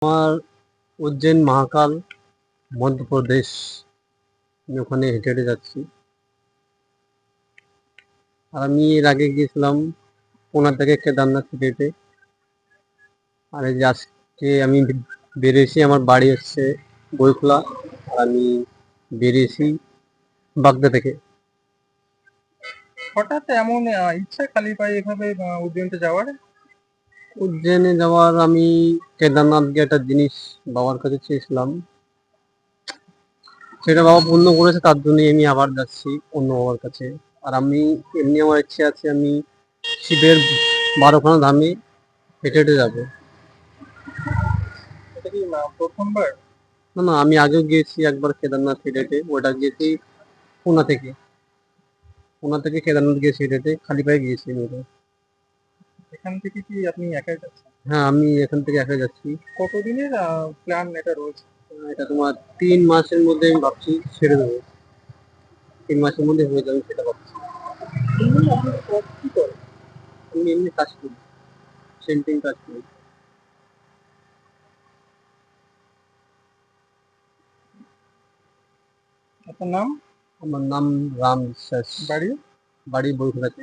আমার উজ্জैन महाकाल मध्य प्रदेश আমি ওখানে হেঁটে হেঁটে যাচ্ছি। আর আমি এর আগে গিয়েছিলাম পুনা থেকে কেদারনাথ হেঁটে হেঁটে। আর এই যে আজকে আমি বেরিয়েছি, আমার বাড়ি হচ্ছে বইখোলা, আর আমি বেরিয়েছি বাগদা থেকে। হঠাৎ এমন ইচ্ছা খালি পায়ে এভাবে উজ্জয়নতে যাওয়ার? উজ্জैনে যাওয়ার আমি কেদারনাথ গিয়ে একটা জিনিস বাবার কাছে চেয়েছিলাম, সেটা বাবা পূর্ণ করেছে, তার জন্যই আমি আবার যাচ্ছি অন্য বাবার কাছে। আর আমি এমনি আমার ইচ্ছে আছে আমি শিবের 12খানা ধামে হেঁটে হেঁটে যাবো। এটা কি প্রথমবার? না না, আমি আগেও গিয়েছি একবার কেদারনাথ হেঁটে হেঁটে, ওটা গিয়েছি পুনা থেকে। পুনা থেকে কেদারনাথ গিয়েছি হেঁটে হেঁটে, খালি পায়ে গিয়েছি আমি ওটা। এখান থেকে কি আপনি একাই যাচ্ছেন? হ্যাঁ, আমি এখান থেকে একা যাচ্ছি। কতদিনের প্ল্যান এটা রয়েছে? এটা তোমার 3 মাসের মধ্যে আমি ভাবছি ছেড়ে দেবো। 3 মাসের মধ্যে হয়ে যাবে সেটা ভাবছি। এমনি আপনি কি করেন? আমি এমনি কাজ করি, সেন্টিং কাজ করি। আপনার নাম? আমার নাম রাম বিশ্বাস। বাড়ি? বাড়ি বইখোলাতে।